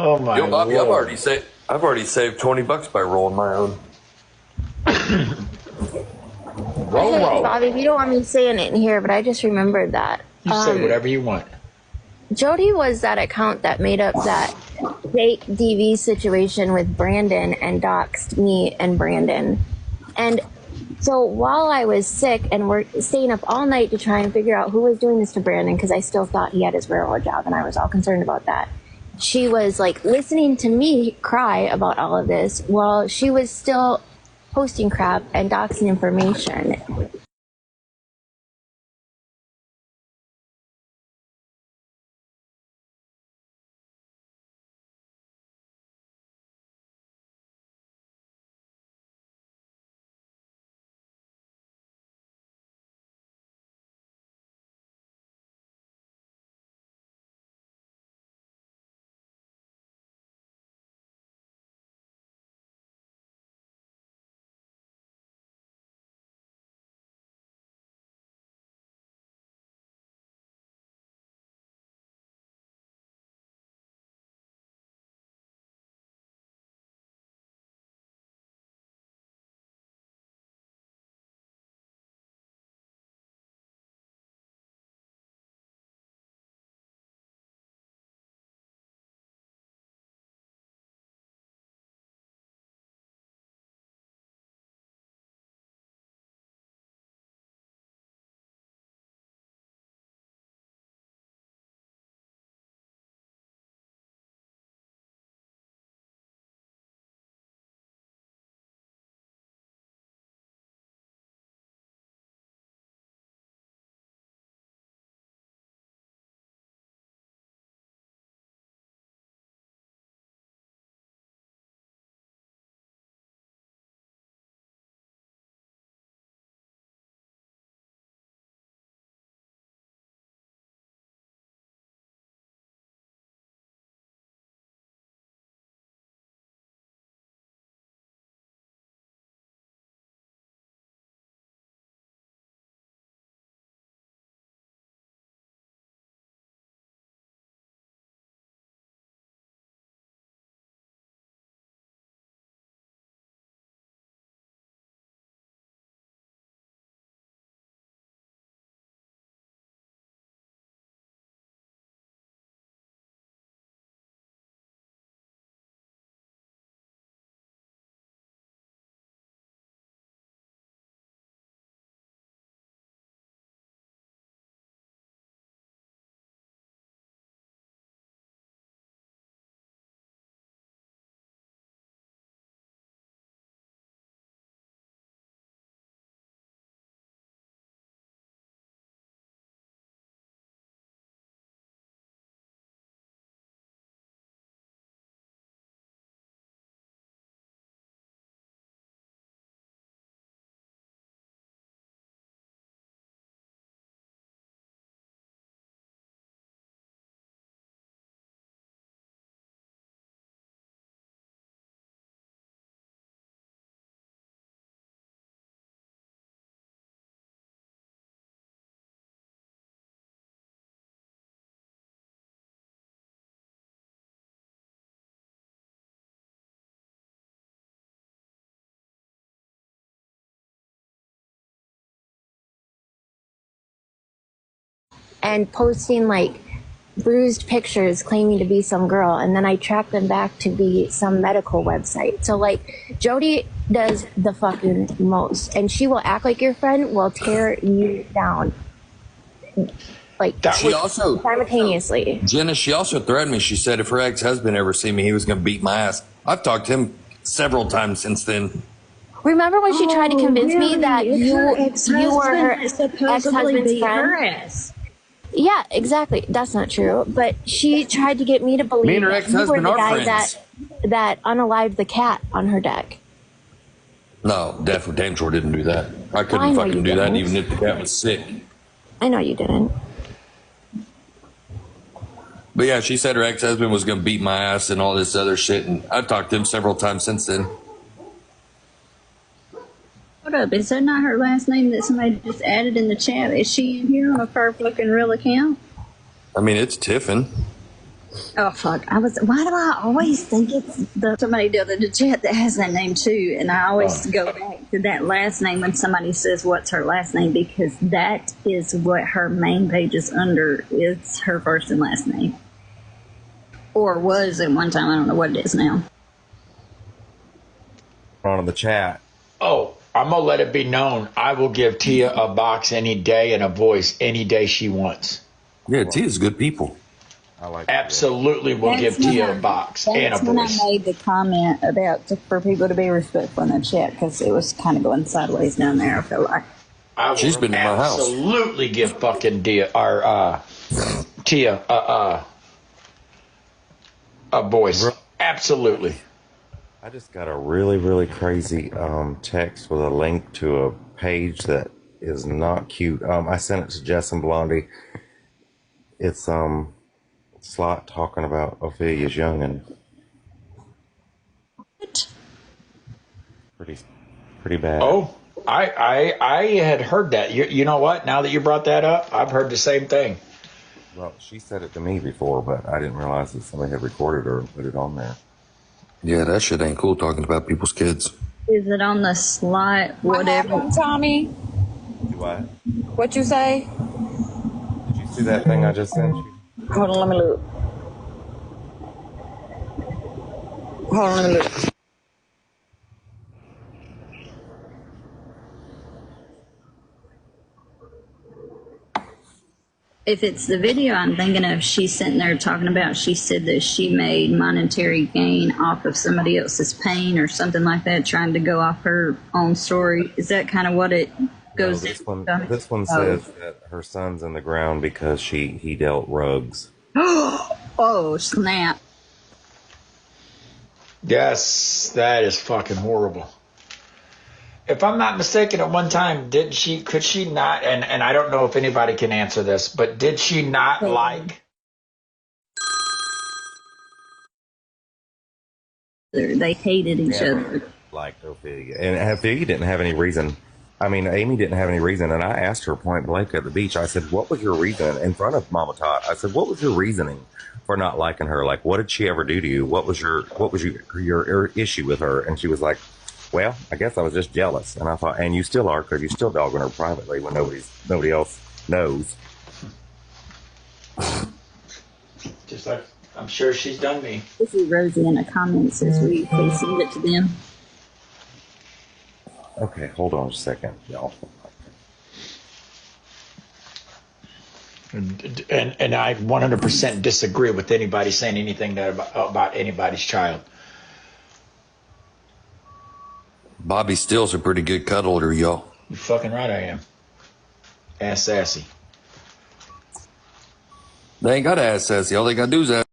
Oh my Yo, Bobby, Lord. I've already saved $20 by rolling my own. Roll. Bobby, if you don't want me saying it in here, but I just remembered that. You say whatever you want. Jody was that account that made up that fake DV situation with Brandon and doxed me and Brandon. And so while I was sick and we're staying up all night to try and figure out who was doing this to Brandon, because I still thought he had his railroad job and I was all concerned about that. She was like listening to me cry about all of this while she was still posting crap and doxing information. And posting like bruised pictures claiming to be some girl, and then I tracked them back to be some medical website. So like Jody does the fucking most, and she will act like your friend will tear you down. Like She also simultaneously. Jenna, she also threatened me. She said if her ex-husband ever see me, he was going to beat my ass. I've talked to him several times since then. Remember when she tried to convince me that you were her supposedly ex-husband's beat her friend? ass. Yeah, exactly. That's not true. But she tried to get me to believe Me and her that you were ex-husband the are guy friends. that unalived the cat on her deck. No, definitely damn sure didn't do that. I I couldn't know fucking you do that didn't. even if the cat was sick. I know you didn't. But yeah, she said her ex-husband was going to beat my ass and all this other shit. And I've talked to him several times since then. Hold up, is that not her last name that somebody just added in the chat? Is she in here on a her fucking real account? I mean, it's Tiffin. Oh fuck! Why do I always think it's somebody the other chat that has that name too? And I always go back to that last name when somebody says what's her last name, because that is what her main page is under. It's her first and last name, or was at one time. I don't know what it is now. On in the chat. Oh, I'm gonna let it be known. I will give Tia a box any day and a voice any day she wants. Yeah, Tia's good people. I like Absolutely, will give Tia a box and a That's when I voice. made the comment about for people to be respectful in the chat, because it was kind of going sideways down there. I feel like. I will She's been in my house. absolutely give fucking Tia a voice. Absolutely. I just got a really, really crazy text with a link to a page that is not cute. I sent it to Jess and Blondie. It's Slot talking about Ophelia's youngin'. Pretty bad. Oh, I had heard that. You know what? Now that you brought that up, I've heard the same thing. Well, she said it to me before, but I didn't realize that somebody had recorded her and put it on there. Yeah, that shit ain't cool talking about people's kids. Is it on the slot? Whatever. What happened, Tommy? Do what? What you say? Did you see that thing I just sent you? Hold on, let me look. Hold on, let me look. If it's the video I'm thinking of, she's sitting there talking about, she said that she made monetary gain off of somebody else's pain or something like that, trying to go off her own story. Is that kind of what it goes This one Oh. says that her son's in the ground because he dealt rugs. Oh, snap. Yes, that is fucking horrible. If I'm not mistaken, at one time, could she not, and I don't know if anybody can answer this, but did she not like? They hated each other. Liked Ophelia. And Ophelia didn't have any reason. I mean, Amy didn't have any reason. And I asked her point blank at the beach, I said, what was your reason? In front of Mama Tot, I said, what was your reasoning for not liking her? Like, what did she ever do to you? What was your issue with her? And she was like, well, I guess I was just jealous. And I thought, and you still are, because you're still dogging her privately when nobody else knows. Just like I'm sure she's done me. This is Rosie in the comments as we send it to them. Okay, hold on a second, y'all. And I 100% disagree with anybody saying anything about anybody's child. Bobby Steele's a pretty good cuddler, y'all. You're fucking right, I am. Ass sassy. They ain't got to ask sassy. All they got to do is ask.